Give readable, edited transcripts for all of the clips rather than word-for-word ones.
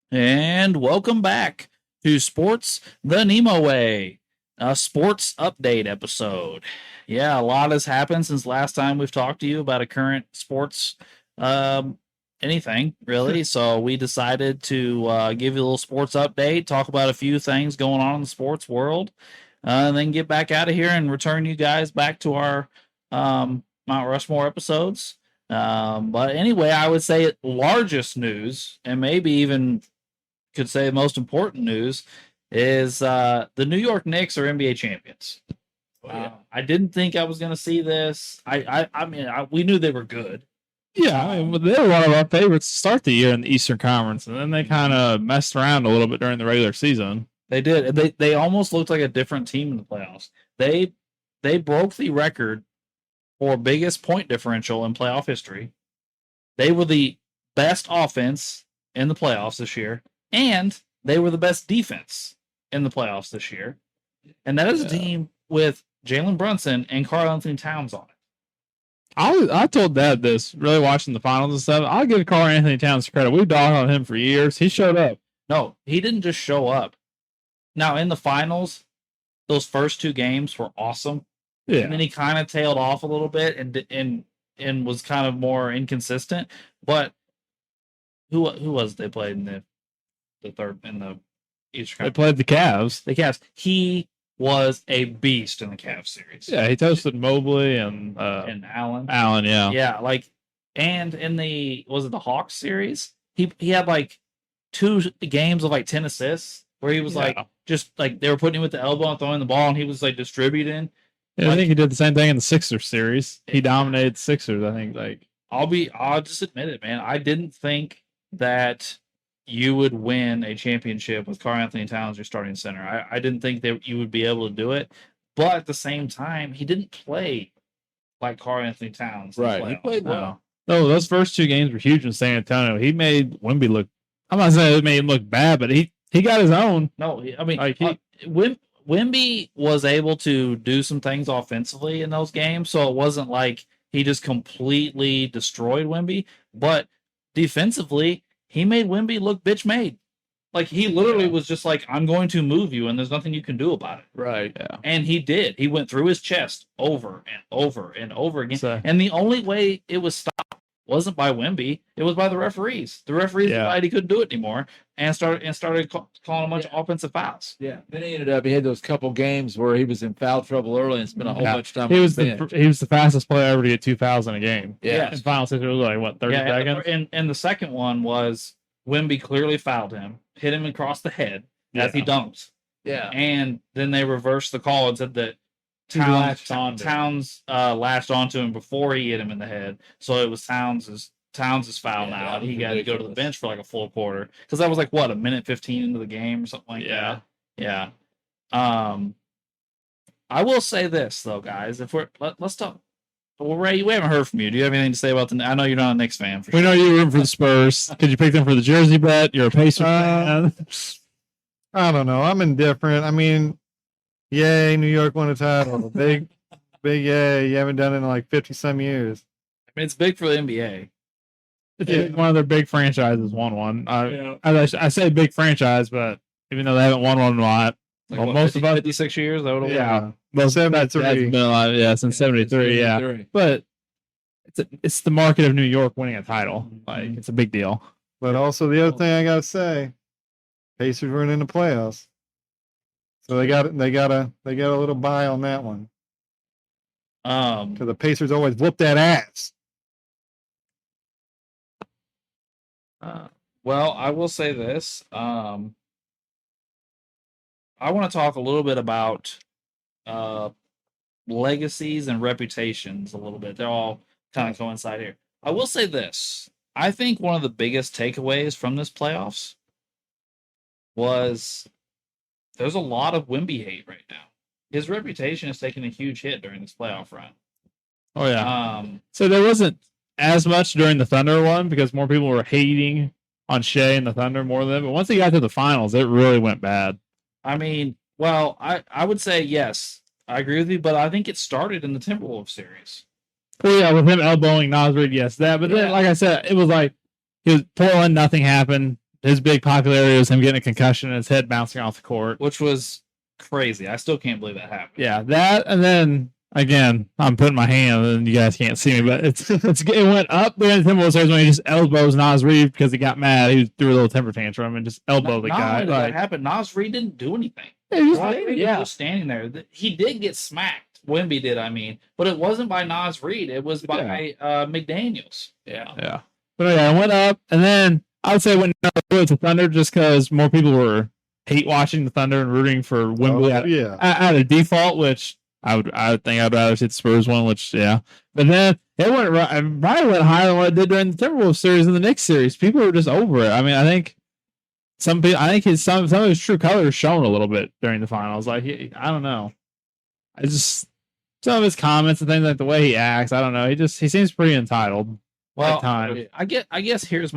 And welcome back to Sports the NEMO Way, a sports update episode. Yeah, a lot has happened since last time we've talked to you about a current sports, um, anything really. So we decided to give you a little sports update, talk about a few things going on in the sports world, and then get back out of here and return you guys back to our Mount Rushmore episodes. But anyway, I would say largest news, and maybe even could say the most important news is the New York Knicks are NBA champions. Oh, yeah. I didn't think I was going to see this. I mean, we knew they were good. Yeah, I mean, they were one of our favorites to start the year in the Eastern Conference, and then they kind of messed around a little bit during the regular season. They did. They almost looked like a different team in the playoffs. They broke the record for biggest point differential in playoff history. They were the best offense in the playoffs this year, and they were the best defense in the playoffs this year. And that is a team with Jalen Brunson and Karl Anthony Towns on it. I told Dad this, really watching the finals and stuff. I'll give Karl Anthony Towns credit. We've dogged on him for years. He showed up. No, he didn't just show up. Now, in the finals, those first two games were awesome. Yeah. And then he kind of tailed off a little bit and was kind of more inconsistent. But who was they played in the third in the Eastern They played the Cavs. The Cavs. He was a beast in the Cavs series. Yeah, he toasted Mobley and Allen. Allen, yeah. Yeah, like, and in the Hawks series, he had like 2 games of like 10 assists where he was like just like they were putting him with the elbow and throwing the ball and he was like distributing. Yeah, I think he did the same thing in the Sixers series. He dominated the Sixers, I think. Like I'll just admit it, man. I didn't think that you would win a championship with Karl Anthony Towns your starting center. I didn't think that you would be able to do it. But at the same time, he didn't play like Karl Anthony Towns. Right. He played well. No, those first 2 games were huge in San Antonio. He made Wemby look, I'm not saying it made him look bad, but he got his own. No, I mean, like Wemby was able to do some things offensively in those games, so it wasn't like he just completely destroyed Wemby, but defensively, he made Wemby look bitch made. Like he literally was just like, I'm going to move you, and there's nothing you can do about it. Right. Yeah. And he did. He went through his chest over and over and over again. So, and the only way it was stopped wasn't by Wemby. It was by the referees. The referees decided he couldn't do it anymore and started calling a bunch of offensive fouls. Yeah. Then he had those couple games where he was in foul trouble early and spent a whole bunch of time. He was the fastest player ever to get 2 fouls in a game. Yeah. In final six, it was like what 30 seconds. And the second one was Wemby clearly fouled him, hit him across the head as he dunked. Yeah. And then they reversed the call and said that Towns latched onto him before he hit him in the head. So it was Towns' foul now. And he got to go to the bench for like a full quarter. Because that was like, what, a minute 15 into the game or something like that? Yeah. I will say this, though, guys. If let's talk. Well, Ray, we haven't heard from you. Do you have anything to say about the? I know you're not a Knicks fan. We know you're rooting for the Spurs. Could you pick them for the jersey bet? You're a Pacers fan. I don't know. I'm indifferent. I mean, yay, New York won a title. Big yay. You haven't done it in like 50-some years. I mean, it's big for the NBA. One of their big franchises won one. I say big franchise, but even though they haven't won one in a lot, like well, most 50, of 56 years, that would have well, 73. That's been a lot, since 73, yeah. But it's the market of New York winning a title. Like it's a big deal. But also the other thing I gotta say, Pacers weren't in the playoffs, so they got a little buy on that one. Because the Pacers always whoop that ass. Well, I will say this. I want to talk a little bit about legacies and reputations a little bit. They're all kind of coincide here. I will say this. I think one of the biggest takeaways from this playoffs was there's a lot of Wemby hate right now. His reputation has taken a huge hit during this playoff run. Oh, yeah. So there wasn't as much during the Thunder one because more people were hating on Shea and the Thunder more than them. But once he got to the finals, it really went bad. I mean, well, I would say yes, I agree with you, but I think it started in the Timberwolves series. Well, yeah, with him elbowing Nas Reed, yes, that. But then, like I said, it was like he was Portland, nothing happened. his big popularity was him getting a concussion and his head bouncing off the court. Which was crazy. I still can't believe that happened. Yeah, that, and then again, I'm putting my hand, and you guys can't see me, but it went up during the Timberwolves series when he just elbows Nas Reed because he got mad. He threw a little temper tantrum and just elbowed the Not guy. only did that happened, Nas Reed didn't do anything. He was standing there. He did get smacked. Wemby did, I mean, but it wasn't by Nas Reed. It was by McDaniels. Yeah. But yeah, it went up, and then I would say it went to Thunder just because more people were hate watching the Thunder and rooting for Wemby at a default, which I would think I'd rather see the Spurs one, which but then it probably went higher than what it did during the Timberwolves series and the Knicks series. People were just over it. I mean, I think some of his true colors shown a little bit during the finals. Like I don't know, some of his comments and things, like the way he acts. I don't know. He seems pretty entitled. Well, I guess here's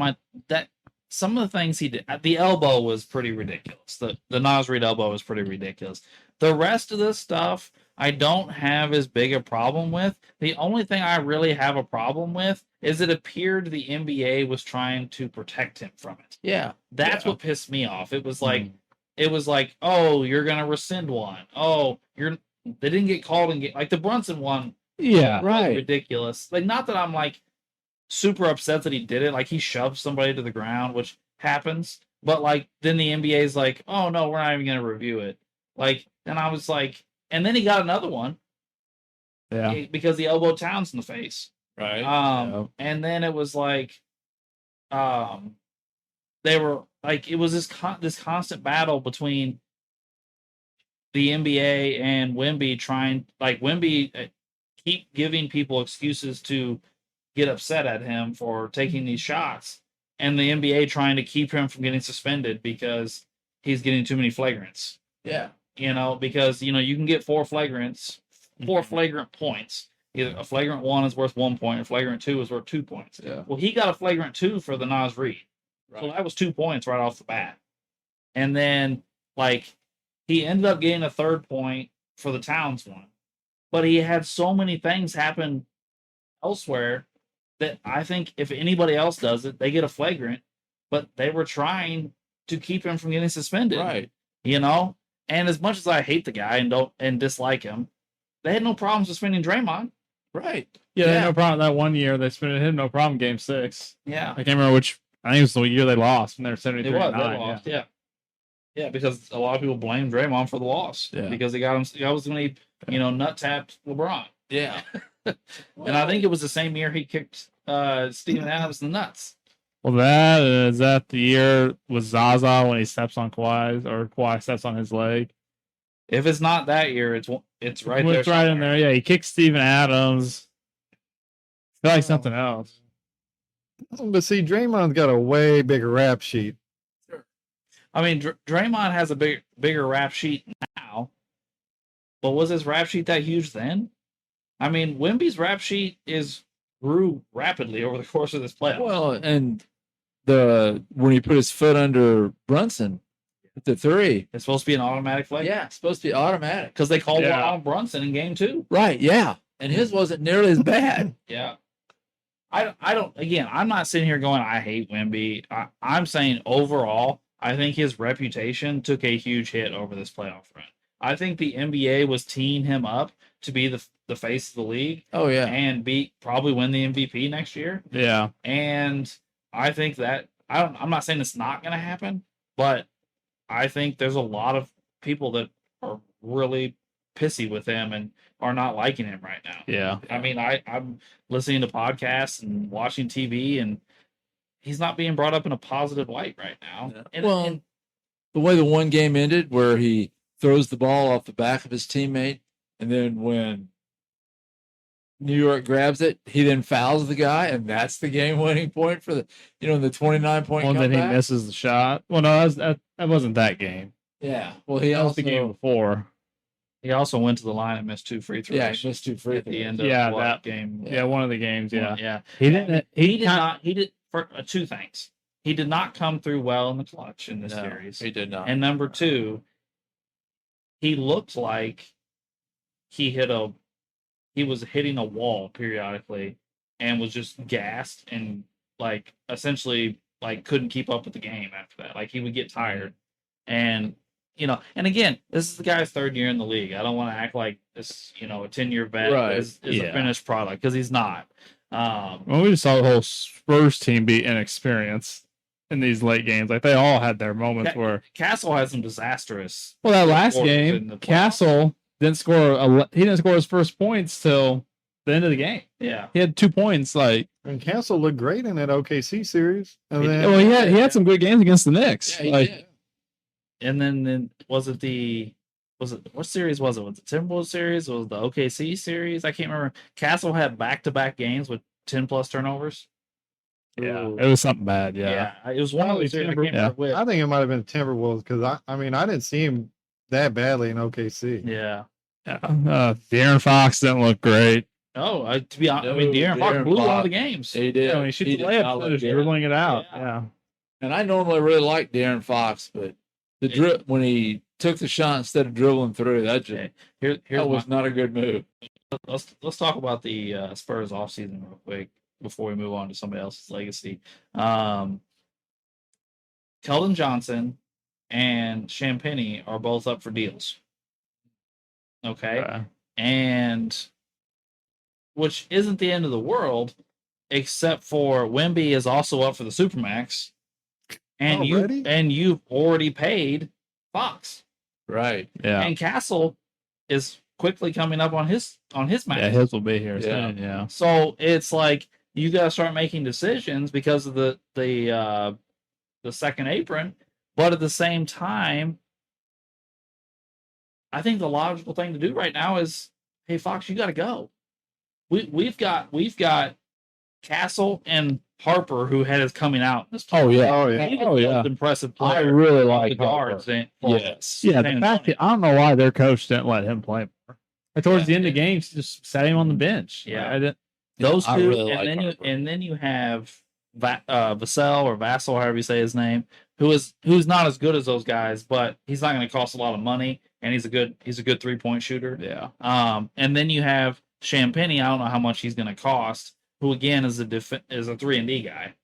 some of the things he did. The elbow was pretty ridiculous. The Nas Reed elbow was pretty ridiculous. The rest of this stuff, I don't have as big a problem with. The only thing I really have a problem with is it appeared the NBA was trying to protect him from it. Yeah. That's what pissed me off. It was like, oh, you're gonna rescind one. Oh, they didn't get called and like the Brunson one. Yeah, right. Ridiculous. Like, not that I'm like super upset that he did it. Like, he shoved somebody to the ground, which happens. But like, then the NBA's like, oh no, we're not even gonna review it. Like, and I was like, and then he got another one. Yeah. Because he elbowed Towns in the face. Right. And then it was like, they were like, it was this constant battle between the NBA and Wemby Wemby keep giving people excuses to get upset at him for taking these shots, and the NBA trying to keep him from getting suspended because he's getting too many flagrants. Yeah. Because you can get four flagrant points. Either a flagrant 1 is worth 1 point, or flagrant 2 is worth 2 points. Yeah. Well, he got a flagrant 2 for the Nas Reed. Right. So that was 2 points right off the bat. And then he ended up getting a third point for the Towns one. But he had so many things happen elsewhere that I think if anybody else does it, they get a flagrant. But they were trying to keep him from getting suspended. Right. And as much as I hate the guy and dislike him, they had no problem suspending Draymond. Right. Yeah, they had no problem that one year. They suspended him, no problem, game 6. Yeah. I can't remember which. I think it was the year they lost when they were 73. They lost, yeah. Yeah, because a lot of people blame Draymond for the loss. Yeah. Because he got him. That was when he, nut tapped LeBron. Yeah. And I think it was the same year he kicked Steven Adams in the nuts. Well, is that the year with Zaza when he steps on Kawhi's, or Kawhi steps on his leg? If it's not that year, it's right there. It's right in there. Yeah, he kicks Steven Adams. I feel like something else. But see, Draymond's got a way bigger rap sheet. I mean, Draymond has a bigger rap sheet now, but was his rap sheet that huge then? I mean, Wemby's rap sheet grew rapidly over the course of this playoff. Well, and when he put his foot under Brunson at the 3, it's supposed to be an automatic flag. Yeah, it's supposed to be automatic because they called one on Brunson in game 2. Right. Yeah, and his wasn't nearly as bad. Yeah. I don't. Again, I'm not sitting here going, I hate Wemby. I'm saying overall, I think his reputation took a huge hit over this playoff run. I think the NBA was teeing him up to be the face of the league. Oh yeah, and probably win the MVP next year. Yeah, and I think that I'm not saying it's not going to happen, but I think there's a lot of people that are really pissy with him and are not liking him right now. Yeah, I mean, I'm listening to podcasts and watching TV, and he's not being brought up in a positive light right now. Yeah. And the way the one game ended, where he throws the ball off the back of his teammate, and then when New York grabs it, he then fouls the guy, and that's the game-winning point for the 29-point comeback. Then he misses the shot. Well, no, that wasn't that game. Yeah. Well, he was the game before. He also went to the line and missed 2 free throws. Yeah, he missed 2 free throws at the end of that game. Yeah, one of the games. Yeah, yeah. He did for 2 things. He did not come through well in the clutch in this series. He did not. And number 2, he looked like he was hitting a wall periodically and was just gassed and essentially like couldn't keep up with the game after that. Like he would get tired, and and again, this is the guy's third year in the league. I don't want to act like this, a 10-year vet is a finished product because he's not. Well, we just saw the whole Spurs team be inexperienced in these late games. Like they all had their moments where Castle had some disastrous. Well, that last game, Castle didn't score. He didn't score his first points till the end of the game. Yeah, he had 2 points. And Castle looked great in that OKC series. And he had some good games against the Knicks. Yeah, he did. And then what series was it? Was it the Timberwolves series? Was it the OKC series? I can't remember. Castle had back-to-back games with 10+ turnovers. Yeah, it was something bad. Yeah, it was one of those. I think it might have been Timberwolves because I didn't see him that badly in OKC. Yeah. De'Aaron Fox didn't look great. Oh, to be honest, De'Aaron Fox blew all the games. He did. He shoots the layup, just dribbling it out. Yeah. And I normally really like De'Aaron Fox, but when he took the shot instead of dribbling through, that was not a good move. Let's talk about the Spurs offseason real quick before we move on to somebody else's legacy. Keldon Johnson and Champagnie are both up for deals. Okay. And which isn't the end of the world, except for Wemby is also up for the Supermax. And you've already paid Fox. Right. Yeah. And Castle is quickly coming up on his max. Yeah, his will be here soon. Yeah. So it's like you got to start making decisions because of the second apron, but at the same time, I think the logical thing to do right now is, hey Fox, you got to go. We've got Castle and Harper, who had his coming out. Impressive player. I really like the guards. Yes. Yeah. The fact that I don't know why their coach didn't let him play more. Towards the end of games, just sat him on the bench. Yeah. Those two, really and then you have Vassell or Vassell, however you say his name, who's not as good as those guys, but he's not going to cost a lot of money, and he's a good 3-point shooter. Yeah. And then you have Champagnie. I don't know how much he's going to cost. Who again is a 3-and-D guy.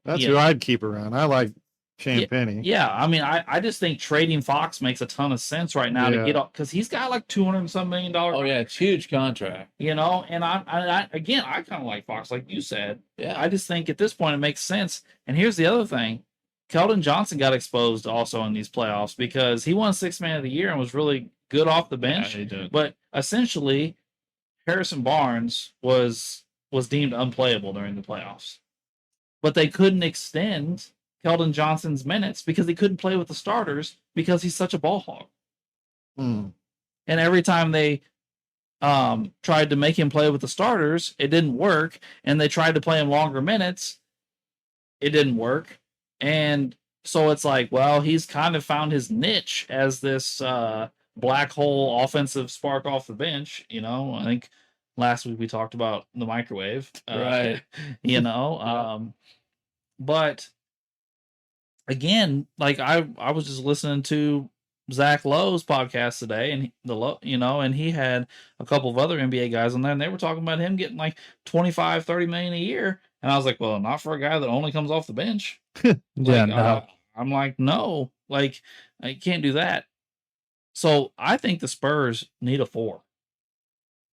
That's who I'd keep around. I like Champagnie. Yeah, I mean, I just think trading Fox makes a ton of sense right now to get up because he's got like $200 million. Oh yeah, it's a huge contract. And I kind of like Fox, like you said. Yeah, I just think at this point it makes sense. And here's the other thing: Keldon Johnson got exposed also in these playoffs because he won Sixth Man of the Year and was really good off the bench. Yeah, he did. But essentially, Harrison Barnes was deemed unplayable during the playoffs. But they couldn't extend Keldon Johnson's minutes because he couldn't play with the starters because he's such a ball hog. And every time they tried to make him play with the starters, it didn't work. And they tried to play him longer minutes. It didn't work. And so it's like, well, he's kind of found his niche as this black hole offensive spark off the bench. I think last week we talked about the microwave, right? But again, like I was just listening to Zach Lowe's podcast today, and and he had a couple of other NBA guys on there, and they were talking about him getting like 25-30 million a year, and I was like, well, not for a guy that only comes off the bench. I'm like, no, like I can't do that. So I think the Spurs need a 4.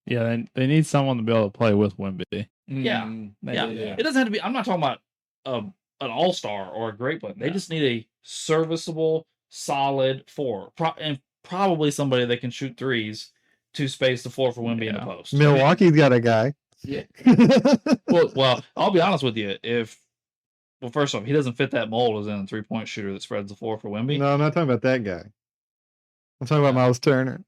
Yeah, they need someone to be able to play with Wemby. Yeah. It doesn't have to be. I'm not talking about an all-star or a great player. They just need a serviceable, solid 4, and probably somebody that can shoot threes to space the floor for Wemby in the post. Milwaukee's got a guy. Yeah. well, I'll be honest with you. First off, he doesn't fit that mold as in a 3-point shooter that spreads the floor for Wemby. No, I'm not talking about that guy. I'm talking about Miles Turner.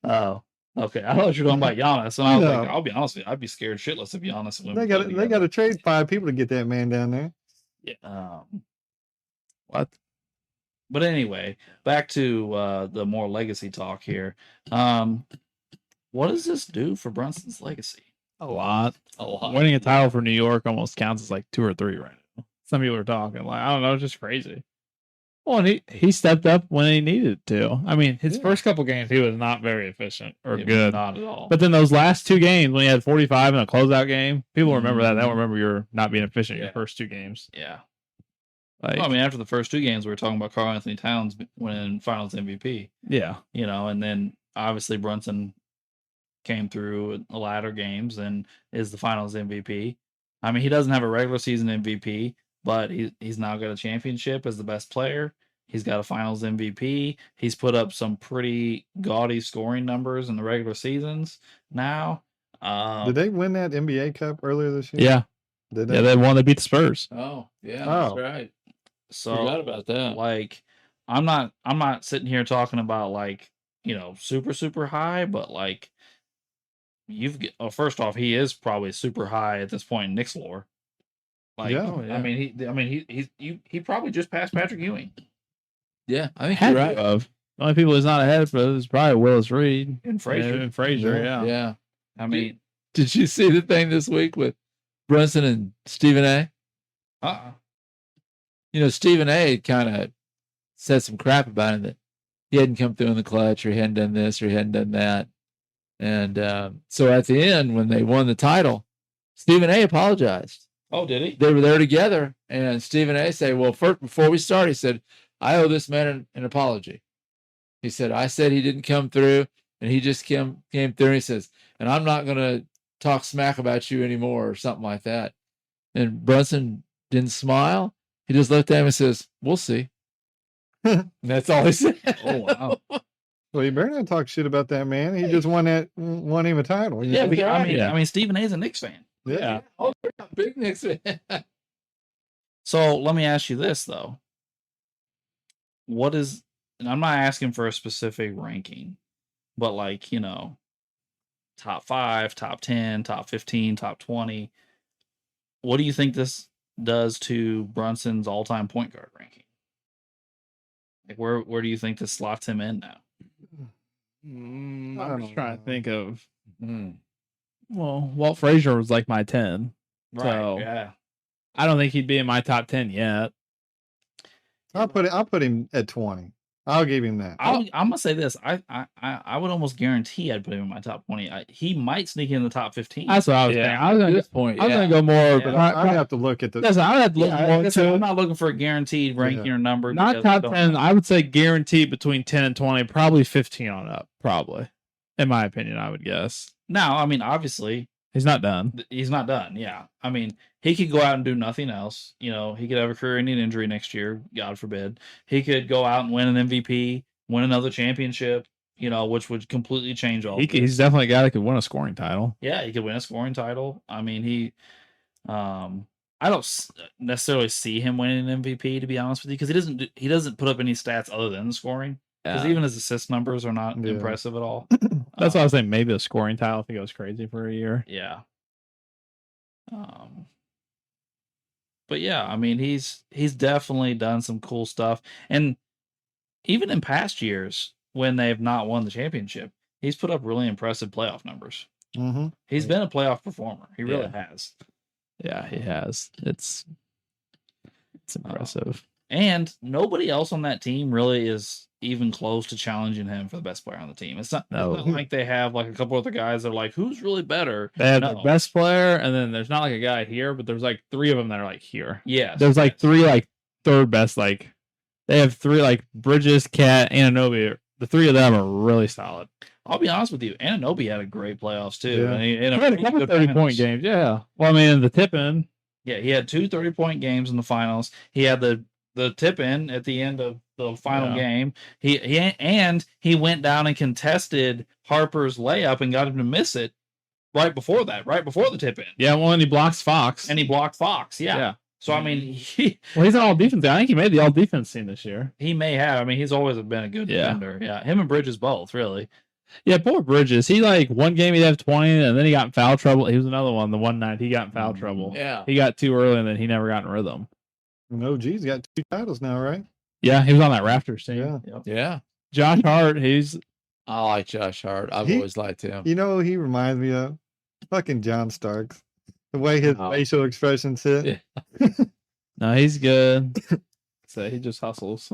Oh, okay. I thought you were talking about Giannis, and I was like, I'll be honest with you, I'd be scared shitless if Giannis. They got to trade 5 people to get that man down there. Yeah. What? But anyway, back to the more legacy talk here. What does this do for Brunson's legacy? A lot. Winning a title for New York almost counts as like 2 or 3 right now. Some people are talking like, I don't know, it's just crazy. Well, and he stepped up when he needed to. I mean, his first couple games, he was not very efficient or good. Not at all. But then those last 2 games, when he had 45 in a closeout game, people remember that. They'll remember you're not being efficient in your first 2 games. Yeah. Like, Well, I mean, after the first 2 games, we were talking about Karl Anthony Towns winning Finals MVP. Yeah. And then obviously Brunson came through in the latter games and is the Finals MVP. I mean, he doesn't have a regular season MVP, but he's now got a championship as the best player. He's got a Finals MVP. He's put up some pretty gaudy scoring numbers in the regular seasons now. Did they win that NBA Cup earlier this year? Yeah. Did they? Yeah, they won. They beat the Spurs. Oh, yeah, Oh. that's right. So Forgot about that. Like, I'm not sitting here talking about like, super, super high, but like first off, he is probably super high at this point in Knicks lore. Like, Yeah. Oh, yeah. I mean, he probably just passed Patrick Ewing Yeah, I think Had you're to right. have. The only people he's not ahead for is probably Willis Reed and Frazier. and Frazier. Yeah. Yeah. Yeah. I mean, Did you see the thing this week with Brunson and Stephen A? Stephen A kind of said some crap about him that he hadn't come through in the clutch or he hadn't done this or he hadn't done that. And so at the end, when they won the title, Stephen A apologized. Oh, did he? They were there together, and Stephen A said, well, first, before we start, he said, I owe this man an apology. He said, I said he didn't come through, and he just came through, and he says, and I'm not going to talk smack about you anymore or something like that. And Brunson didn't smile. He just looked at him and says, we'll see. And that's all he said. Oh, wow. Well, you better not talk shit about that man. He just won him a title. Yeah, That's because, right. I mean, Stephen A is a Knicks fan. Yeah. Oh, they're not big Knicks fan. So let me ask you this though. And I'm not asking for a specific ranking, but like, top 5, top 10, top 15, top 20. What do you think this does to Brunson's all-time point guard ranking? Like where do you think this slots him in now? I'm just trying to think of. Well, Walt Frazier was like my 10. Right. So Yeah. I don't think he'd be in my top 10 yet. I'll put him at 20. I'll give him that. I'm gonna say this. I would almost guarantee I'd put him in my top 20. He might sneak in the top 15. That's what I was saying. I was At gonna, this point, I was gonna go more. Yeah. But I'd have to look at the. Listen, I would have to look more like I said, into I'm not looking for a guaranteed ranking or number. not because top I don't 10. know. I would say guaranteed between 10 and 20, probably 15 on up. Probably, in my opinion, I would guess. Now, I mean, obviously, He's not done. he's not done. Yeah. I mean, he could go out and do nothing else. He could have a career-ending injury next year, God forbid. He could go out and win an MVP, win another championship, which would completely change all. He's definitely a guy that could win a scoring title. Yeah, he could win a scoring title. I mean, I don't necessarily see him winning an MVP, to be honest with you, because he doesn't put up any stats other than the scoring. Because even his assist numbers are not impressive at all. That's why I was saying maybe a scoring title if he goes crazy for a year. Yeah. But yeah, I mean, he's definitely done some cool stuff, and even in past years when they've not won the championship, he's put up really impressive playoff numbers. Mm-hmm. He's been a playoff performer. He really has. Yeah, he has. It's impressive. And nobody else on that team really is even close to challenging him for the best player on the team. It's not like they have like a couple other guys that are like, who's really better? They have the best player, and then there's not like a guy here, but there's like 3 of them that are like here. Yeah. There's like 3 like third best. Like they have 3 like Bridges, Cat, Anunoby. The 3 of them are really solid. I'll be honest with you. Anunoby had a great playoffs too. Yeah. And he He had a couple 30-point games. Yeah. Well, I mean, in the tip-in. Yeah, he had 2 30-point games in the finals. He had the tip-in at the end of the final game. He went down and contested Harper's layup and got him to miss it right before the tip-in. Yeah, well, and he blocks Fox. And he blocked Fox. Yeah. So, I mean, he's an all-defense. I think he made the all-defense team this year. He may have. I mean, he's always been a good defender. Yeah, him and Bridges both, really. Yeah, poor Bridges. He one game he'd have 20, and then he got in foul trouble. He was another one. The one night he got in foul trouble. Yeah. He got too early, and then he never got in rhythm. No, he's got 2 titles now, right? Yeah, he was on that Raptors team. Yeah. Yeah. Josh Hart, I like Josh Hart. I've always liked him. You know who he reminds me of? Fucking John Starks. The way his facial expressions hit. Yeah. no, he's good. So he just hustles.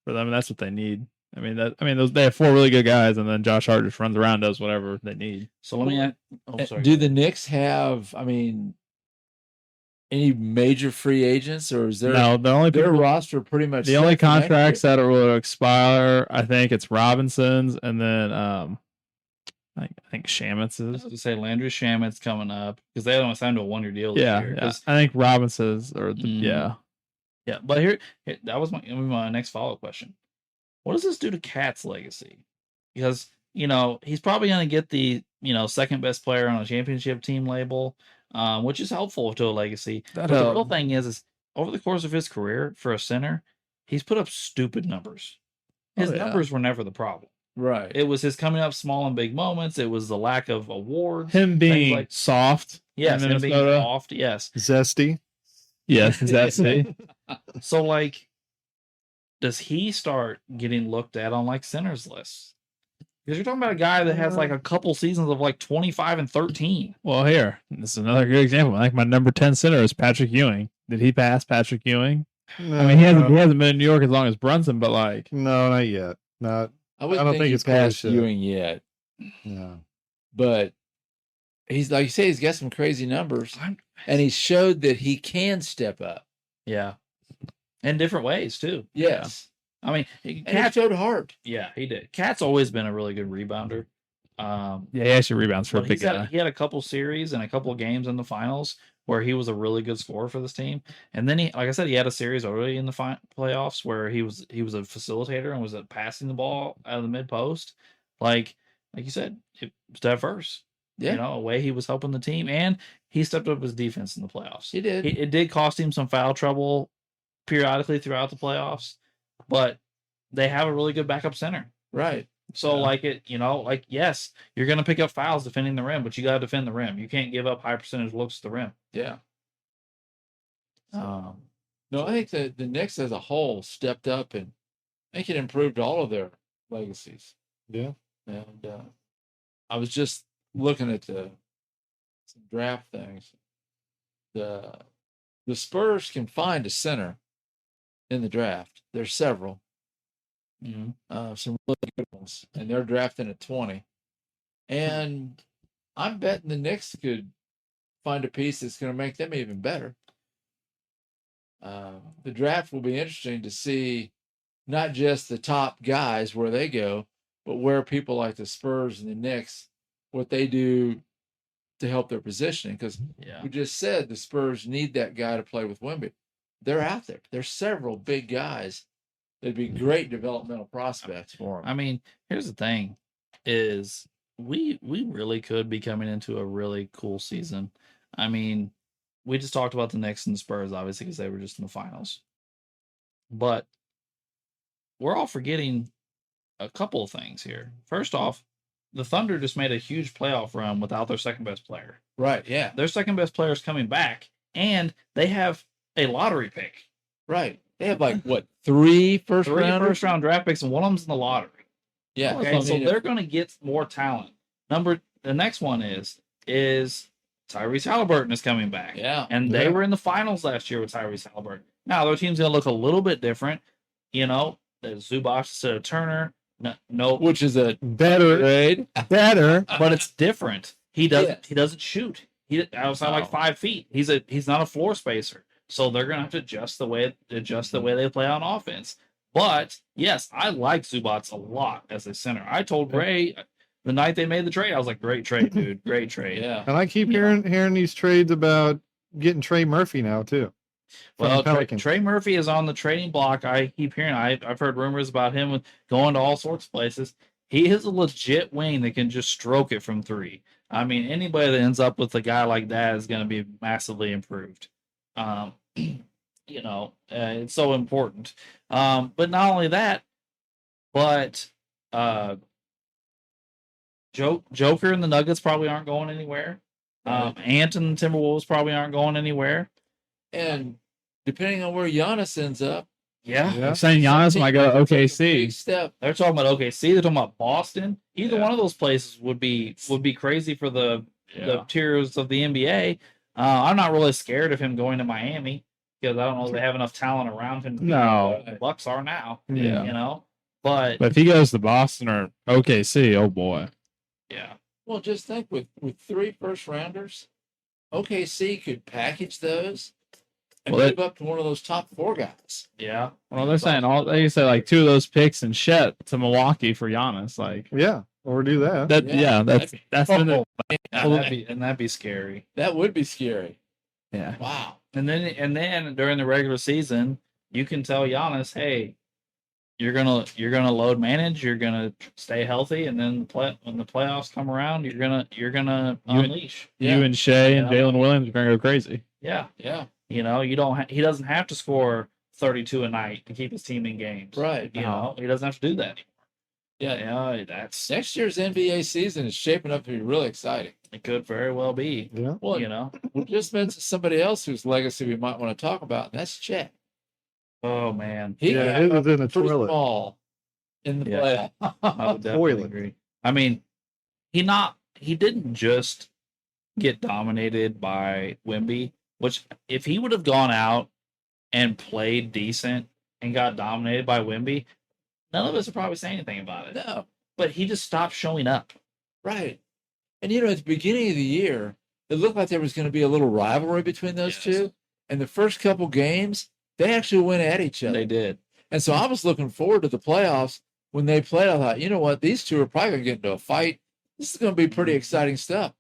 for them, and that's what they need. They have 4 really good guys, and then Josh Hart just runs around, does whatever they need. So let me. Sorry. Do the Knicks have? Any major free agents, or is there? No, their roster pretty much. The only contracts that will expire, I think it's Robinson's, and then I think Shamit's I was is. going to say Landry Shamit's coming up because they don't sign to a 1-year deal. This year. Yeah. I think Robinson's yeah. But here that was my next follow-up question. What does this do to Cat's legacy? Because he's probably going to get the second best player on a championship team label, which is helpful to a legacy. But the real thing is over the course of his career for a center, he's put up stupid numbers. His numbers were never the problem. Right. It was his coming up small and big moments. It was the lack of awards. Him being soft. Yes, him being soft. Yes. Zesty. Yes, zesty. So, does he start getting looked at on centers lists? Because you're talking about a guy that has a couple seasons of 25 and 13. Well, here, this is another good example. I think my number 10 center is Patrick Ewing. Did he pass Patrick Ewing? No, he hasn't been in New York as long as Brunson, but no, not yet. Not. I don't think he's past Ewing yet. No. But he's like you say, he's got some crazy numbers, and he showed that he can step up. Yeah, in different ways too. Yes, he showed heart. Yeah, he did. Cat's always been a really good rebounder. He actually rebounds for a big guy. He had a couple series and a couple of games in the finals where he was a really good scorer for this team. And then he had a series early in the playoffs where he was a facilitator and was passing the ball out of the mid post. Like you said, it was diverse. Yeah. A way he was helping the team, and he stepped up his defense in the playoffs. He did. It did cost him some foul trouble periodically throughout the playoffs, but they have a really good backup center. Right. So yes, you're going to pick up fouls defending the rim, but you got to defend the rim. You can't give up high percentage looks at the rim. Yeah. No, I think the Knicks as a whole stepped up, and I think it improved all of their legacies. Yeah. And I was just looking at some draft things. The Spurs can find a center in the draft. There's several. Mm-hmm. Some really good ones, and they're drafting at 20. And I'm betting the Knicks could find a piece that's going to make them even better. The draft will be interesting to see not just the top guys where they go, but where people like the Spurs and the Knicks, what they do to help their positioning. Because we just said the Spurs need that guy to play with Wemby. They're out there. There's several big guys. They'd be great developmental prospects for them. Here's the thing is we really could be coming into a really cool season. We just talked about the Knicks and the Spurs, obviously, because they were just in the finals. But we're all forgetting a couple of things here. First off, the Thunder just made a huge playoff run without their second best player. Right, yeah. Their second best player is coming back, and they have a lottery pick. Right. They have 3 first round draft picks, and one of them's in the lottery. Yeah. Okay, so they're going to get more talent. The next one is Tyrese Halliburton is coming back. Yeah. And they were in the finals last year with Tyrese Halliburton. Now their team's going to look a little bit different. There's Zubac instead of Turner. No, which is a better grade. Better, but it's different. He doesn't shoot. He outside 5 feet. He's not a floor spacer. So they're gonna have to adjust the way they play on offense. But yes, I like Zubac a lot as a center. I told Ray the night they made the trade, I was like, "Great trade, dude! Great trade." Yeah. And I keep hearing these trades about getting Trey Murphy now too. Well, Trey Murphy is on the trading block. I keep hearing. I've heard rumors about him going to all sorts of places. He is a legit wing that can just stroke it from 3. Anybody that ends up with a guy like that is going to be massively improved. It's so important. But not only that, but Joker and the Nuggets probably aren't going anywhere. Ant and the Timberwolves probably aren't going anywhere. And depending on where Giannis ends up, I'm saying Giannis might go to OKC. Step. They're talking about OKC. They're talking about Boston. Either one of those places would be crazy for the tiers of the NBA. I'm not really scared of him going to Miami. because I don't know if they have enough talent around him. No. The Bucks are now. Yeah. You know, but if he goes to Boston or OKC, oh boy. Yeah. Well, just think with 3 first rounders, OKC could package those and move up to one of those top 4 guys. Yeah. Well, they're saying they said like 2 of those picks and Chet to Milwaukee for Giannis. Like, yeah, or do that. That's been the, that'd be scary. That would be scary. Yeah. Wow. And then during the regular season, you can tell Giannis, hey, you're gonna load manage, you're gonna stay healthy, and then when the playoffs come around, you're gonna unleash. You and Shea and Jalen Williams are gonna go crazy. Yeah. Yeah. You know, he doesn't have to score 32 a night to keep his team in games. Right. You know, he doesn't have to do that anymore. Yeah. That's next year's NBA season is shaping up to be really exciting. It could very well be. Yeah. Well, you know, we just mentioned somebody else whose legacy we might want to talk about, and that's Chet. Oh man, He it was in the pretty toilet. small in the Yeah. playoff. I would definitely Toilet. agree. I mean, he didn't just get dominated by Wemby, which if he would have gone out and played decent and got dominated by Wemby, none of us would probably say anything about it. No. But he just stopped showing up. Right. And at the beginning of the year, it looked like there was going to be a little rivalry between those two. And the first couple games, they actually went at each other. They did. And so I was looking forward to the playoffs. When they played, I thought, you know what? These two are probably going to get into a fight. This is going to be pretty exciting stuff.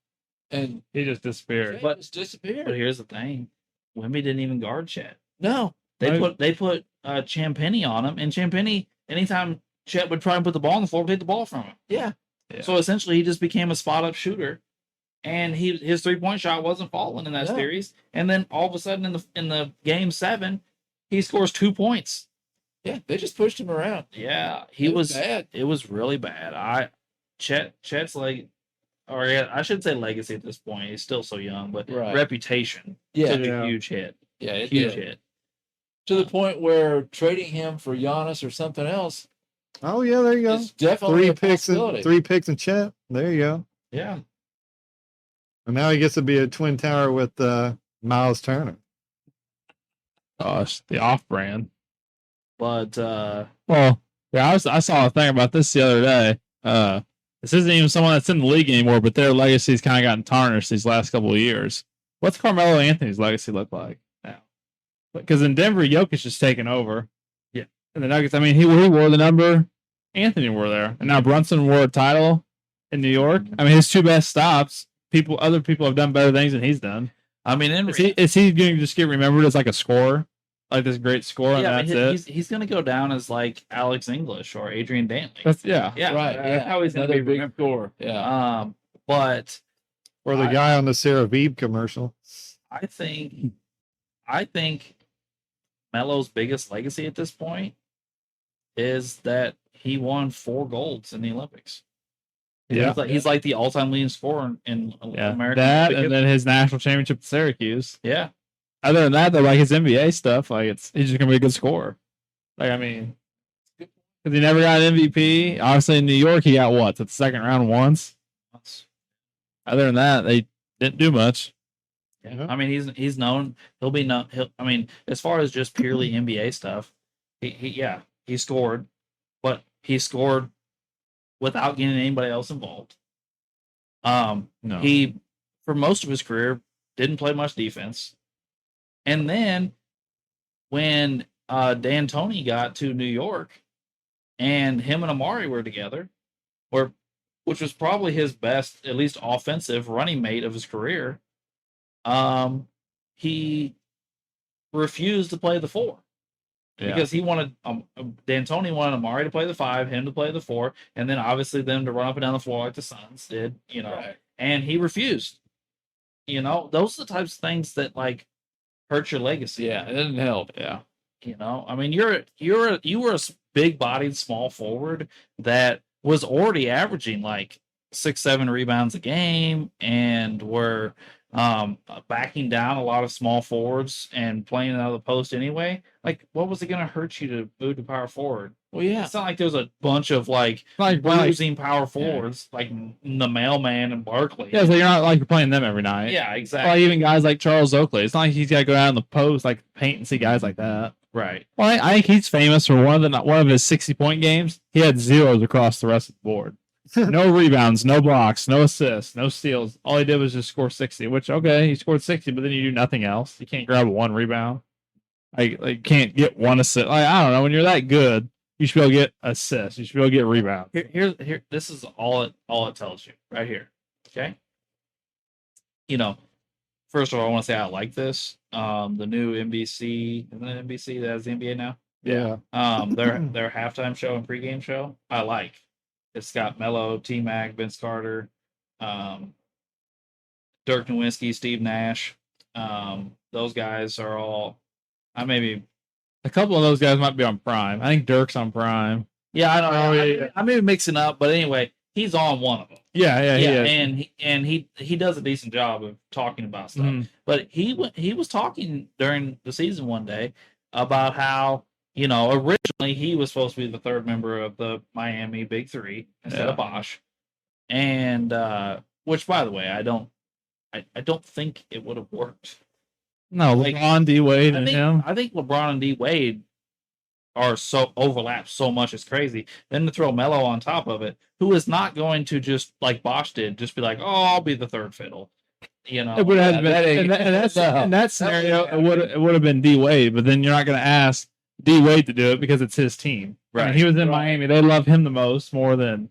And he just disappeared. But just disappeared. But here's the thing: Wemby didn't even guard Chet. No, they put Champagny on him, and Champagny, anytime Chet would try and put the ball on the floor, would take the ball from him. Yeah. So essentially, he just became a spot up shooter, and his 3-point shot wasn't falling in that series. And then all of a sudden, in the game 7, he scores 2 points. Yeah, they just pushed him around. Yeah, it was bad. It was really bad. Chet's like, or I should say legacy at this point. He's still so young, but reputation took a huge hit. Yeah, huge hit. To the point where trading him for Giannis or something else. Oh yeah, there you go. It's definitely 3 picks and Chet. There you go. Yeah. And now he gets to be a twin tower with Miles Turner. Gosh, the off-brand. But I saw a thing about this the other day. This isn't even someone that's in the league anymore, but their legacy's kind of gotten tarnished these last couple of years. What's Carmelo Anthony's legacy look like now? Because in Denver, Jokic is taking over. Yeah. And the Nuggets, I mean, he wore the number. Anthony wore there. And now Brunson wore a title in New York. I mean, his 2 best stops. Other people have done better things than he's done. I mean, is he going to just get remembered as like a scorer? Like this great scorer, and that's it? He's going to go down as like Alex English or Adrian Dantley. Right. That's how he's going to be big remembered. scorer. Yeah. But or the guy on the Sarah Veeb commercial. I think Melo's biggest legacy at this point is that he won 4 golds in the Olympics. Yeah, he's like the all-time leading scorer in American. That and then his national championship at Syracuse. Yeah. Other than that, though, like his NBA stuff, like he's just gonna be a good scorer. Like I mean, because he never got an MVP. Obviously, in New York, he got what? The second round once. Other than that, they didn't do much. Yeah. I mean, he's known. He'll be known. I mean, as far as just purely NBA stuff, he scored, but he scored without getting anybody else involved. No. He, for most of his career, didn't play much defense. And then when D'Antoni got to New York and him and Amari were together, which was probably his best, at least offensive running mate of his career, he refused to play the 4. Because he wanted D'Antoni wanted Amari to play the 5, him to play the 4, and then obviously them to run up and down the floor like the Suns did, and he refused. Those are the types of things that like hurt your legacy. Yeah, it didn't help. Yeah, I mean, you were a big-bodied small forward that was already averaging like 6-7 rebounds a game, and were backing down a lot of small forwards and playing out of the post anyway. Like, what was it going to hurt you to move to power forward? Well, yeah. It's not like there's a bunch of bruising power forwards like the mailman and Barkley. Yeah, so you're not like you're playing them every night. Yeah, exactly. Well, even guys like Charles Oakley. It's not like he's got to go out in the post like paint and see guys like that. Right. Well, I think he's famous for one of his 60-point games. He had zeros across the rest of the board. No rebounds, no blocks, no assists, no steals. All he did was just score 60. Which he scored 60, but then you do nothing else. You can't grab one rebound. Like can't get one assist. I don't know. When you're that good, you should be able to get assists. You should be able to get rebounds. Here. This is all it tells you right here. Okay. First of all, I want to say I like this. The new NBC, isn't it NBC that has the NBA now? Yeah. Their halftime show and pregame show, I like. It's got Melo, T-Mac, Vince Carter, Dirk Nowitzki, Steve Nash. Those guys are all. Maybe a couple of those guys might be on Prime. I think Dirk's on Prime. Yeah, I don't know. I may be mixing up, but anyway, he's on one of them. Yeah, he is. And he does a decent job of talking about stuff. Mm-hmm. But he was talking during the season one day about how originally he was supposed to be the third member of the Miami Big Three instead of Bosh, and which, by the way, I don't think it would have worked. No, LeBron, D Wade, and him. I think LeBron and D Wade are so overlapped so much, it's crazy. Then to throw Melo on top of it, who is not going to just like Bosh did, just be like, "Oh, I'll be the third fiddle." It would have been in that scenario. It would have been D Wade, but then you're not going to ask D Wade to do it because it's his team. Right? And he was in Miami. They love him the most, more than.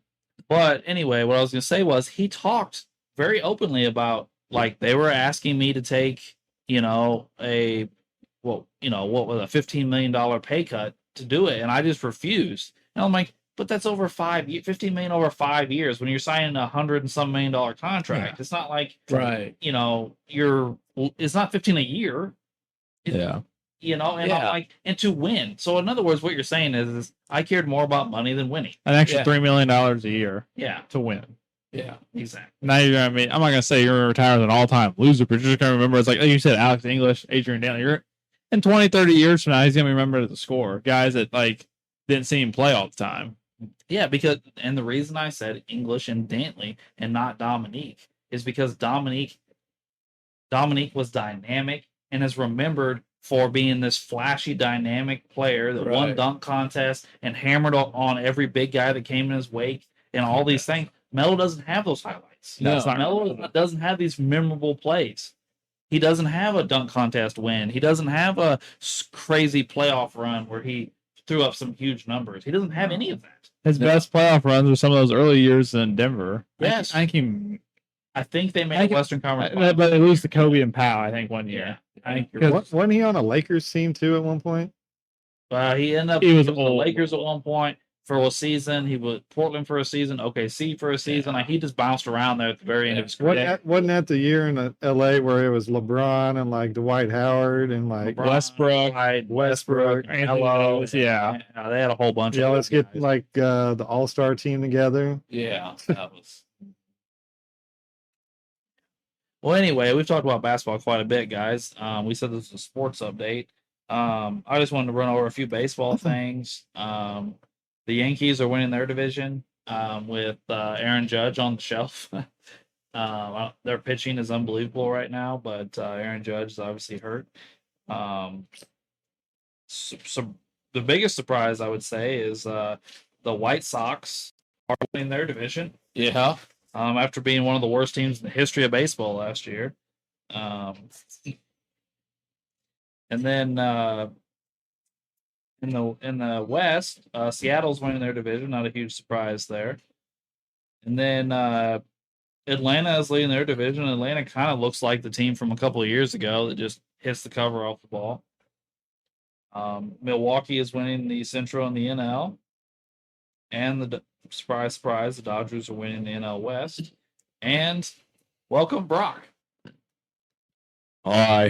But anyway, what I was going to say was he talked very openly about they were asking me to take what was a $15 million pay cut to do it, and I just refused. And I'm like, but that's over 5 years, $15 million over 5 years. When you're signing $100 and some million contract, it's not like it's not 15 a year. I'm like, and to win. So in other words, what you're saying is I cared more about money than winning. An extra $3 million a year. Yeah, to win. Yeah, exactly. Now I'm not going to say you're going to retire as an all-time loser, but you're just going to remember, it's like you said, Alex English, Adrian Dantley. You're in 20, 30 years from now, he's going to be remembered as a scorer. Guys that didn't see him play all the time. Yeah, and the reason I said English and Dantley and not Dominique is because Dominique was dynamic and is remembered for being this flashy, dynamic player that won dunk contests and hammered on every big guy that came in his wake and all these things. Melo doesn't have those highlights. No, Melo doesn't have these memorable plays. He doesn't have a dunk contest win. He doesn't have a crazy playoff run where he threw up some huge numbers. He doesn't have any of that. His best playoff runs were some of those early years in Denver. Yes. I think they made Western Conference. But they lose to Kobe and Powell, I think, one year. Yeah. I think wasn't he on a Lakers team too at one point? He ended up with the Lakers at one point for a season. He was Portland for a season, OKC for a season. He just bounced around there at the very end of his career. Wasn't that the year in LA where it was LeBron and Dwight Howard and Westbrook, Hello. They had a whole bunch of let's get the All-Star team together. Yeah, that was. Well, anyway, we've talked about basketball quite a bit, guys. We said this was a sports update. I just wanted to run over a few baseball things. The Yankees are winning their division with Aaron Judge on the shelf. Their pitching is unbelievable right now, but Aaron Judge is obviously hurt. So the biggest surprise, I would say, is the White Sox are winning their division. Yeah. After being one of the worst teams in the history of baseball last year. And then in the West, Seattle's winning their division, not a huge surprise there. And then Atlanta is leading their division. Atlanta kind of looks like the team from a couple of years ago that just hits the cover off the ball. Milwaukee is winning the Central and the NL. And surprise, surprise, the Dodgers are winning the NL West. And welcome, Brock. Hi.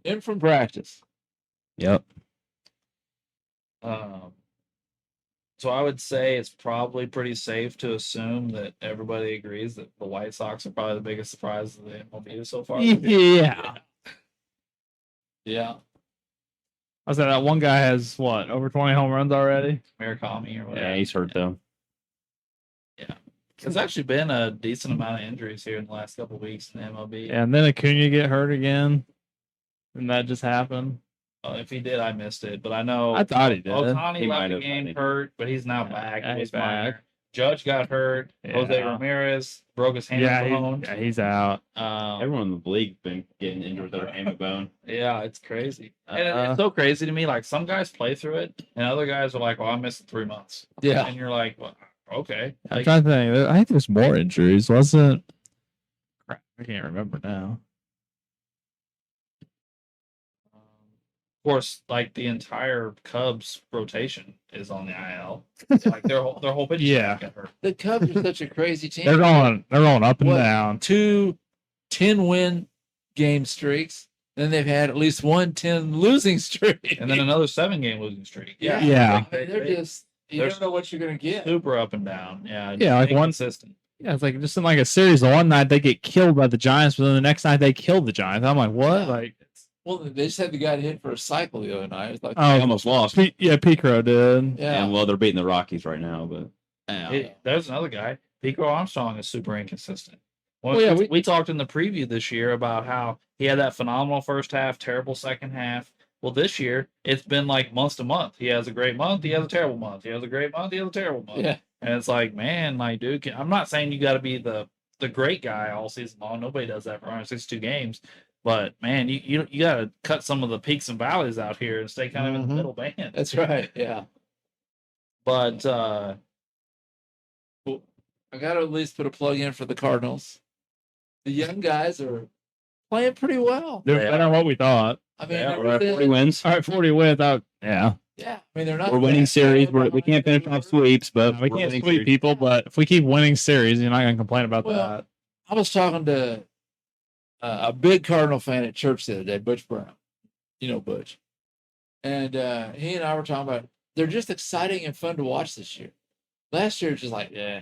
In from practice. Yep. So I would say it's probably pretty safe to assume that everybody agrees that the White Sox are probably the biggest surprise of the MLB so far. Yeah. Yeah. I said that one guy has what, over 20 home runs already? Murakami or whatever. Yeah, he's hurt though. Yeah. There's actually been a decent amount of injuries here in the last couple of weeks in the MLB. And then Acuna get hurt again. And that just happened. If he did, I missed it. But I know I thought he did. Otani He left might the have. game hurt, but he's now back. Yeah, he's minor. back. Judge got hurt. Jose Yeah. Ramirez broke his hand bone. He's out. Everyone in the league's been getting injured with their hammer bone. Yeah, it's crazy. And it's so crazy to me. Like, some guys play through it, and other guys are like, well, I missed 3 months. Yeah. And you're like, well, okay. I'm Like, trying to think. I think there's more injuries, wasn't? Crap, I can't remember now. of course, like, the entire Cubs rotation is on the IL. Like, their whole pitching Yeah. staff got hurt. The Cubs are such a crazy team. They're going up and What? down. 2 10-win game streaks. Then they've had at least 1 10 losing streak. And then another 7-game losing streak. yeah. Yeah. I mean, they're just, you they're don't know what you're going to get. super up and down. Yeah. Yeah, like one- inconsistent. Yeah, it's like just in like a series. The one night they get killed by the Giants, but then the next night they kill the Giants. I'm like, what? Like, Well, they just had the guy hit for a cycle the other night. It's like, They oh, almost lost. Pico did. yeah. And well, they're beating the Rockies right now, but There's another guy. Pico Armstrong is super inconsistent. Well, Well, yeah, we talked in the preview this year about how he had that phenomenal first half, terrible second half. Well, this year it's been like month to month. He has a great month, he has a terrible month. He has a great month, he has a terrible month. Yeah. And it's like, man, like, dude, I'm not saying you got to be the great guy all season long. Nobody does that for 162 games. But man, you got to cut some of the peaks and valleys out here and stay kind of in the middle band. That's right. Yeah. But I got to at least put a plug in for the Cardinals. The young guys are playing pretty well. They're They better than what we thought. I mean, Yeah, we're at 40 wins. All right, 40 wins. Yeah. yeah. I mean, they're not. We're winning bad. series. We can't finish off sweeps, but We we're can't winning sweep series. people, but if we keep winning series, you're not going to complain about Well, that. I was talking to a big Cardinal fan at church the other day, Butch Brown. You know Butch. And he and I were talking about they're just exciting and fun to watch this year. Last year, just like, you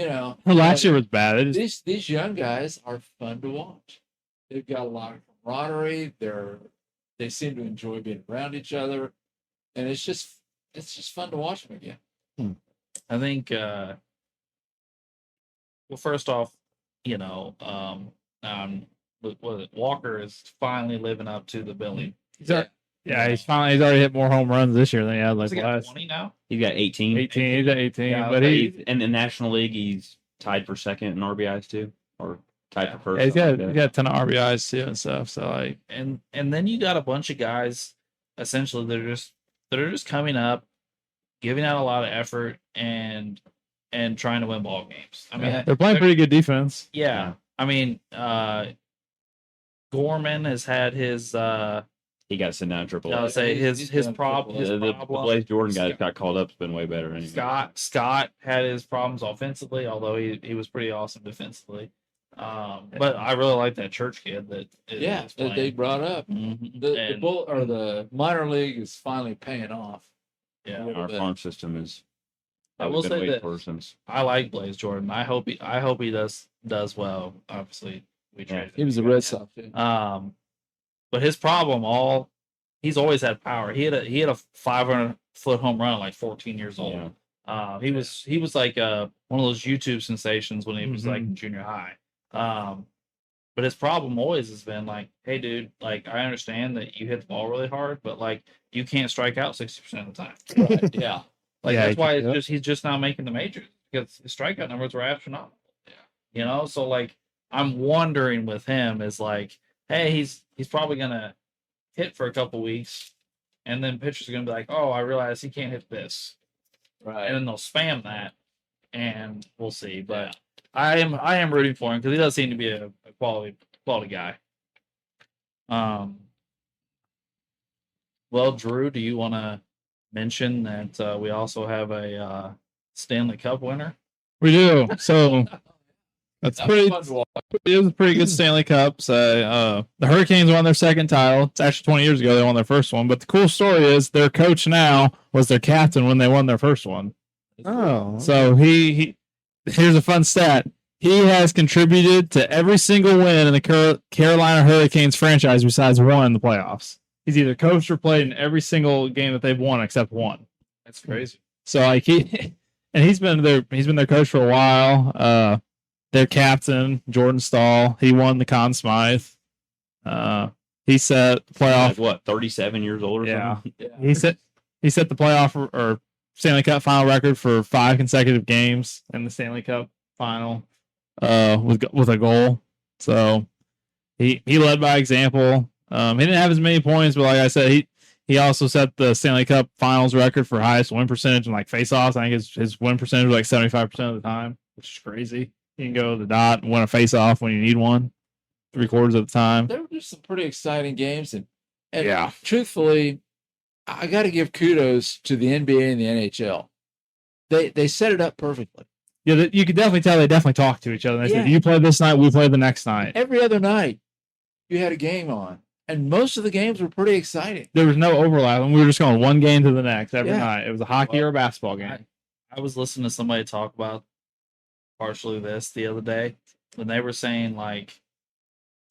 know. Well, last year was bad. They just- These young guys are fun to watch. They've got a lot of camaraderie. They seem to enjoy being around each other, and it's just fun to watch them again. I think, well, first off, you know, Walker is finally living up to the billing. he's already hit more home runs this year than he had like Has he got last 20 now? He's got 18. 18. He's at 18, Yeah, but He's in the National League. He's tied for second in RBIs too, or tied for first. he's something got like a that. ton of RBIs too and stuff. So like, And then you got a bunch of guys essentially that are just coming up, giving out a lot of effort and trying to win ball games. I mean, they're playing pretty good defense. yeah. I mean, Gorman has had his He got sent down to triple. I would say He's his been problem. triple The Blaze Jordan guy that got called up has been way better. Anyway. Scott had his problems offensively, although he was pretty awesome defensively. But I really like that Church kid that is That they brought up. Mhm. The minor league is finally paying off. Yeah, Our farm system is. I will been say waiting this. for since. I like Blaze Jordan. I hope he does well. Obviously, we traded He him. was a Red Sox. Yeah. But his problem he's always had power. He had a 500-foot home run at like 14 years old. Yeah. He was like one of those YouTube sensations when he was like in junior high. But his problem always has been like, hey dude, like I understand that you hit the ball really hard, but like you can't strike out 60% of the time. Right. Yeah. Like Yeah, that's why yep. he's just now making the majors because his strikeout numbers were astronomical. Yeah. You know, so like I'm wondering with him is like, hey, he's probably gonna hit for a couple weeks, and then pitchers are gonna be like, oh, I realize he can't hit this, Right. and then they'll spam that, and we'll see. But I am rooting for him because he does seem to be a quality guy. Well, Drew, do you want to mention that we also have a Stanley Cup winner? We do. So that's That was pretty. fun to watch. It was a pretty good Stanley Cup. So the Hurricanes won their second title. It's actually 20 years ago they won their first one. But the cool story is their coach now was their captain when they won their first one. Oh, So he here's a fun stat. He has contributed to every single win in the Carolina Hurricanes franchise besides one in the playoffs. he's either coached or played in every single game that they've won except one. That's crazy. So like he's been their coach for a while. Their captain, Jordan Stahl, he won the Conn Smythe. He set playoff. Like what, 37 years old or something? Yeah. He set the playoff or Stanley Cup final record for 5 consecutive games in the Stanley Cup final with a goal. So he led by example. He didn't have as many points, but like I said, he also set the Stanley Cup finals record for highest win percentage and like face-offs. I think his win percentage was like 75% of the time, which is crazy. You can go to the dot and win a face-off when you need one 3/4 of the time. There were just some pretty exciting games, and truthfully, I got to give kudos to the NBA and the NHL. They set it up perfectly. Yeah, you could definitely tell they definitely talk to each other. They said, "You play this night, we play the next night." Every other night, you had a game on, and most of the games were pretty exciting. There was no overlap, and we were just going one game to the next every night. It was a hockey or a basketball game. I was listening to somebody talk about partially this the other day when they were saying like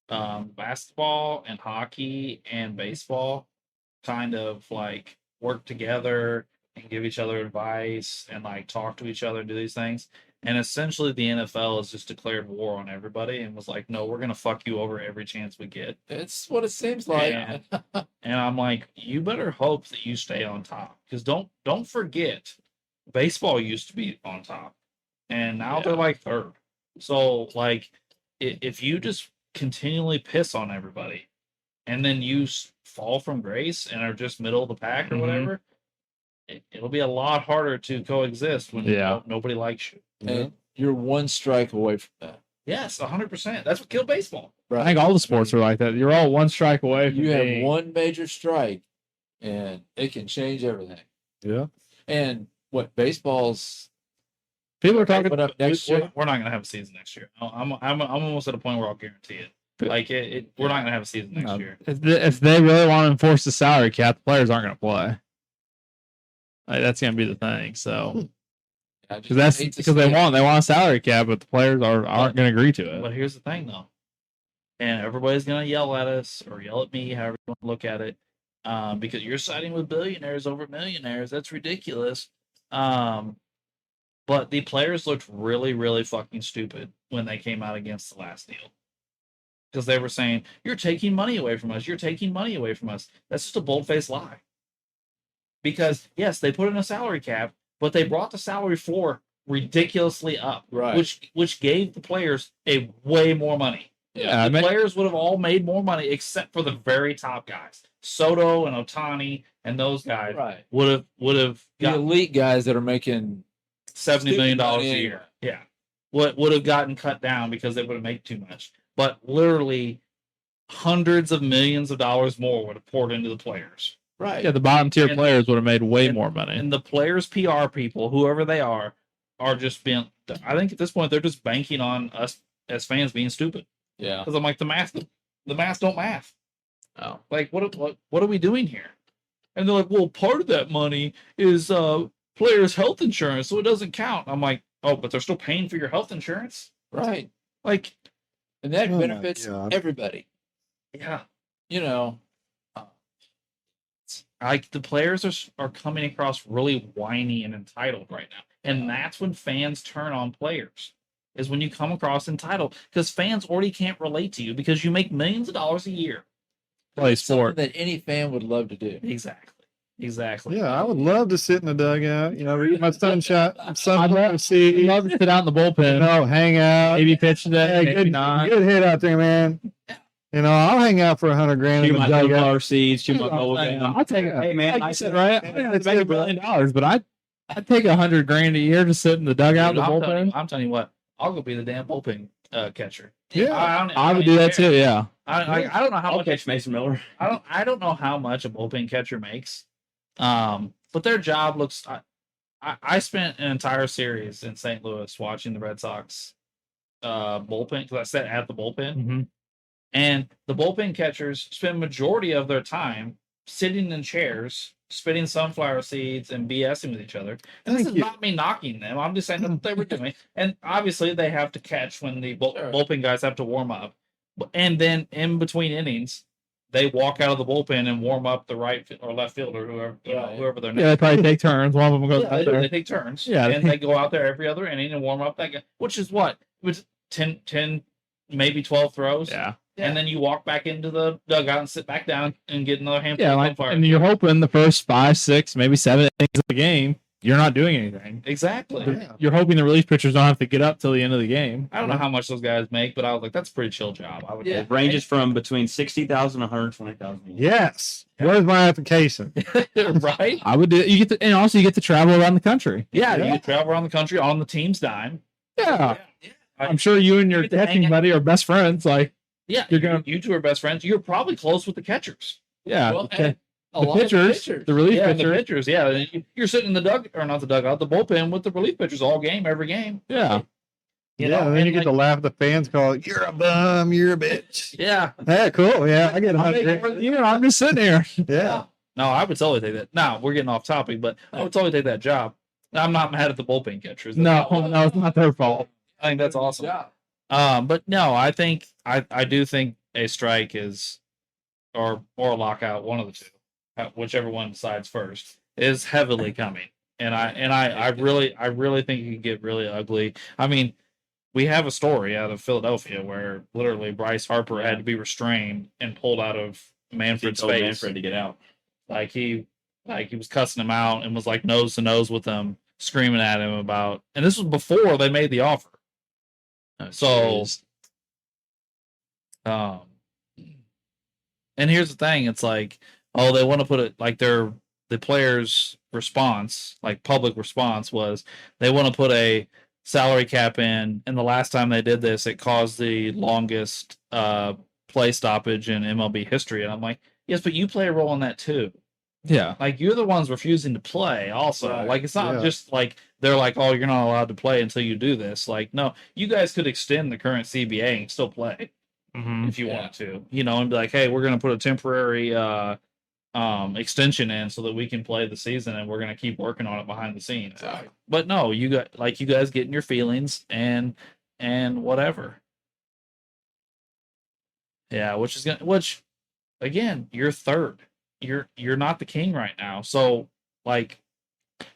basketball and hockey and baseball kind of like work together and give each other advice and like talk to each other and do these things. And essentially the NFL has just declared war on everybody and was like, no, we're going to fuck you over every chance we get. It's what it seems like. And I'm like, you better hope that you stay on top, because don't forget, baseball used to be on top and now they're like third. So like if you just continually piss on everybody and then you fall from grace and are just middle of the pack or whatever, it'll be a lot harder to coexist when nobody likes you. And you're one strike away from that. Yes, 100%. That's what killed baseball. Right. I think all the sports are like that. You're all one strike away from you have one major strike and it can change everything. Yeah. And what baseball's people are talking up next year. We're not going to have a season next year. I'm almost at a point where I'll guarantee it. Like we're not going to have a season next year. If they really want to enforce the salary cap, the players aren't going to play. Like, that's going to be the thing. So, because they want a salary cap, but the players aren't going to agree to it. But here's the thing, though, and everybody's going to yell at us or yell at me, however you want to look at it, because you're siding with billionaires over millionaires. That's ridiculous. But the players looked really, really fucking stupid when they came out against the last deal. Because they were saying, you're taking money away from us. You're taking money away from us. That's just a bold-faced lie. Because, yes, they put in a salary cap, but they brought the salary floor ridiculously up. Right. Which gave the players a way more money. Yeah, the players would have all made more money except for the very top guys. Soto and Ohtani and those guys would have the elite guys that are making $70 million a year. Yeah. Would have gotten cut down because they would have made too much. But literally hundreds of millions of dollars more would have poured into the players. Right. Yeah, the bottom tier players would have made way more money. And the players' PR people, whoever they are just being, I think at this point, they're just banking on us as fans being stupid. Yeah. Because I'm like, the math don't math. Oh. Like, what are we doing here? And they're like, well, part of that money is players' health insurance, so it doesn't count. I'm like, oh, but they're still paying for your health insurance? Right. Like, and that benefits everybody. Yeah. You know, like the players are coming across really whiny and entitled right now. And that's when fans turn on players, is when you come across entitled, because fans already can't relate to you because you make millions of dollars a year. Play sport that any fan would love to do. Exactly. Yeah, I would love to sit in the dugout, read my sunshine. I'd love to sit out in the bullpen. Hang out. Maybe pitch today. Good hit out there, man. I'll hang out for $100,000 in the dugout. Seeds, I'll take it. Hey, man, I said, right? I'd make $1 billion, but I'd take $100,000 a year to sit in the dugout, the bullpen. I'm telling you what, I'll go be the damn bullpen catcher. Yeah, I would do that too. Yeah. I don't know how much catch Mason Miller. I don't know how much a bullpen catcher makes. But their job looks. I spent an entire series in St. Louis watching the Red Sox bullpen, because I sat at the bullpen, and the bullpen catchers spend majority of their time sitting in chairs, spitting sunflower seeds, and BSing with each other. And this is not me knocking them. I'm just saying that's what they were doing. And obviously, they have to catch when the bullpen guys have to warm up, and then in between innings, they walk out of the bullpen and warm up the right or left fielder, whoever their name. Yeah, they probably take turns. One of them goes out there. They take turns. Yeah, and they go out there every other inning and warm up that guy, which is what? It was 10, maybe 12 throws. Yeah. And then you walk back into the dugout and sit back down and get another handful Yeah, of fire. and you're hoping the first 5, 6, maybe 7 innings of the game, you're not doing anything. Exactly. You're hoping the relief pitchers don't have to get up till the end of the game. I don't know how much those guys make, but I was like, that's a pretty chill job. I would It ranges from between 60,000 and 120,000. Yes. Where's my application? right? I would do. You get to, and also you get to travel around the country. Yeah, you travel around the country on the team's dime. Yeah. I'm sure you and your catching buddy are best friends. Like, yeah, you two are best friends. You're probably close with the catchers. Yeah. Well, the pitchers, the relief pitchers. The pitchers. Yeah, you're sitting in the dugout, the bullpen with the relief pitchers all game, every game. Yeah. And then you get to laugh at the fans call, "You're a bum, you're a bitch." Yeah. Hey, cool. Yeah, I get 100. I'm just sitting here. Yeah. No, I would totally take that. Now we're getting off topic, but I would totally take that job. I'm not mad at the bullpen catchers. No, it's not their fault. I think that's awesome. But no, I think I do think a strike is or a lockout, one of the two, whichever one decides first, is heavily coming. And I really think it could get really ugly. I mean, we have a story out of Philadelphia where literally Bryce Harper had to be restrained and pulled out of Manfred's face. Manfred to get out. Like he was cussing him out and was like nose to nose with him, screaming at him about. And this was before they made the offer. So, and here's the thing: it's like, oh, they want to put it like the players' response, like public response, was they want to put a salary cap in. And the last time they did this, it caused the longest play stoppage in MLB history. And I'm like, yes, but you play a role in that too. Yeah. Like, you're the ones refusing to play also. Right. Like, it's not just like they're like, oh, you're not allowed to play until you do this. Like, no, you guys could extend the current CBA and still play if you want to, and be like, hey, we're going to put a temporary extension in so that we can play the season, and we're going to keep working on it behind the scenes. Right. But no, you guys get in your feelings and whatever. Yeah, which again, you're third. You're not the king right now. So like,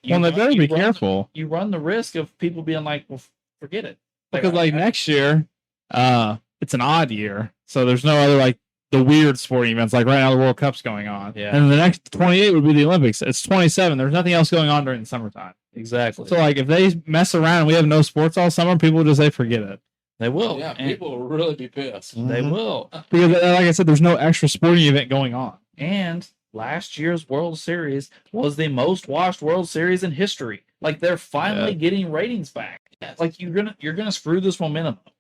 they better be careful. You run the risk of people being like, well, forget it. Because next year, it's an odd year. So there's no other the weird sporting events. Like right now the World Cup's going on. Yeah. And the next 28 would be the Olympics. It's 27. There's nothing else going on during the summertime. Exactly. So if they mess around and we have no sports all summer, people will just say forget it. They will. Yeah, people will really be pissed. They will. Because like I said, there's no extra sporting event going on. And last year's World Series was the most watched World Series in history. Like, they're finally getting ratings back. Yes. Like, you're gonna screw this momentum up.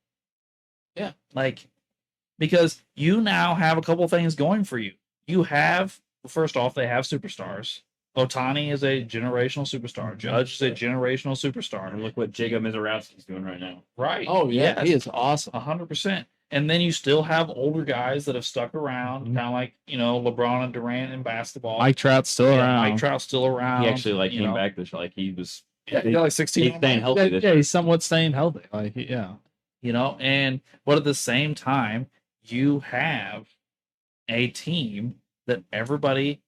Yeah. Like, because you now have a couple things going for you. You have, first off, they have superstars. Ohtani is a generational superstar. Judge is a generational superstar. And look what Jacob Mizorowski's doing right now. Right. Oh yeah, Yes. he is awesome. 100%. And then you still have older guys that have stuck around, kind of like, LeBron and Durant in basketball. Mike Trout's still around. Mike Trout's still around. He actually came back this he was he got 16. he's staying healthy this Yeah, year. he's somewhat staying healthy. But at the same time, you have a team that everybody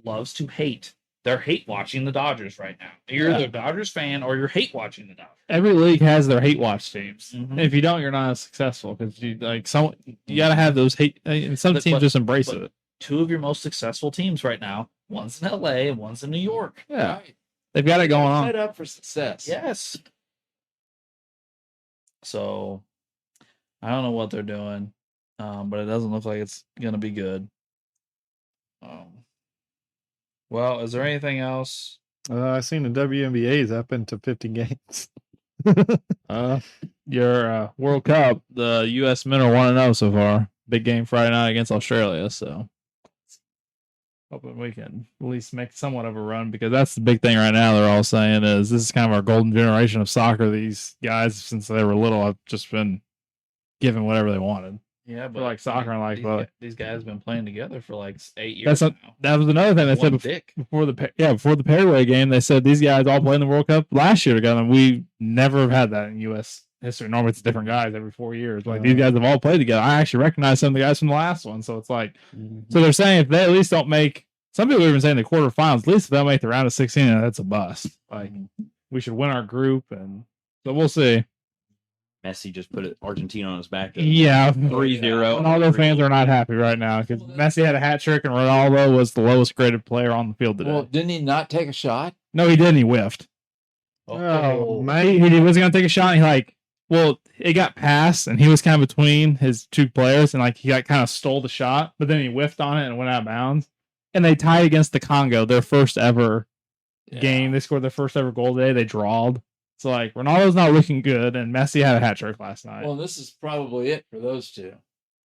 loves to hate. They're hate watching the Dodgers right now. You're either a Dodgers fan or you're hate watching the Dodgers. Every league has their hate watch teams. Mhm. If you don't, you're not as successful because you got to have those hate. And some teams just embrace it. Two of your most successful teams right now, one's in LA and one's in New York. Yeah, Right. they've got it going on. Set up for success. Yes. So I don't know what they're doing, but it doesn't look like it's gonna be good. Well, is there anything else? I seen the WNBA's up into 50 games. Your World Cup, the U.S. men are 1-0 so far. Big game Friday night against Australia, so hoping we can at least make somewhat of a run because that's the big thing right now. They're all saying is this is kind of our golden generation of soccer. These guys, since they were little, have just been given whatever they wanted. Yeah, but like soccer and these guys have been playing together for like 8 years now. That was another thing they said before the Paraguay game. They said these guys all played in the World Cup last year together, and we never have had that in U.S. history. Normally it's different guys every 4 years. Like these guys have all played together. I actually recognize some of the guys from the last one. So it's like, so they're saying if they at least don't make, some people are even saying the quarterfinals, at least if they'll make the round of 16, that's a bust. Like we should win our group. And so we'll see. Messi just put Argentina on his back. Yeah. 3-0. Ronaldo fans are not happy right now because Messi had a hat trick and Ronaldo was the lowest graded player on the field today. Well, didn't he not take a shot? No, he didn't. He whiffed. Oh, man. He wasn't going to take a shot. And it got passed and he was kind of between his two players and like he got kind of stole the shot, but then he whiffed on it and went out of bounds. And they tied against the Congo, their first ever game. They scored their first ever goal today. They drawed. So like Ronaldo's not looking good, and Messi had a hat trick last night. Well, this is probably it for those two.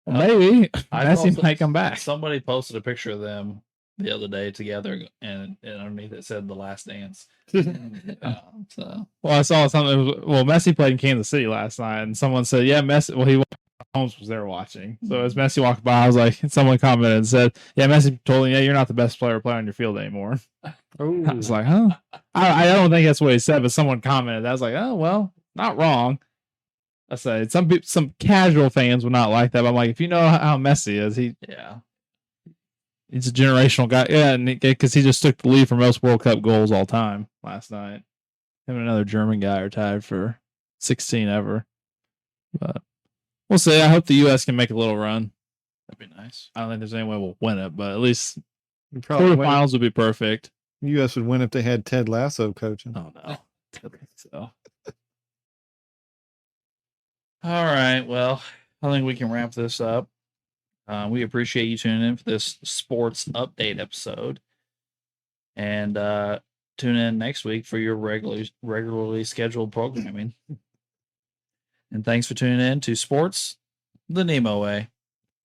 Well, maybe Messi might come back. Somebody posted a picture of them the other day together, and underneath it said "The Last Dance." Well, I saw something. Well, Messi played in Kansas City last night, and someone said, "Yeah, Messi." Well, Holmes was there watching. So as Messi walked by, I was like, someone commented and said, "Yeah, Messi told him, yeah, you're not the best player on your field anymore." Ooh. I was like, huh? I don't think that's what he said, but someone commented. I was like, oh well, not wrong. I said some casual fans would not like that. But I'm like, if you know how Messi is, he's a generational guy. Yeah, because he just took the lead for most World Cup goals all time last night. Him and another German guy are tied for 16 ever. But we'll see. I hope the U.S. can make a little run. That'd be nice. I don't think there's any way we'll win it, but at least Probably quarterfinals would be perfect. U.S. would win if they had Ted Lasso coaching. Oh no. So. All right. Well, I think we can wrap this up. We appreciate you tuning in for this sports update episode. And tune in next week for your regularly scheduled programming. And thanks for tuning in to Sports the NEMO Way.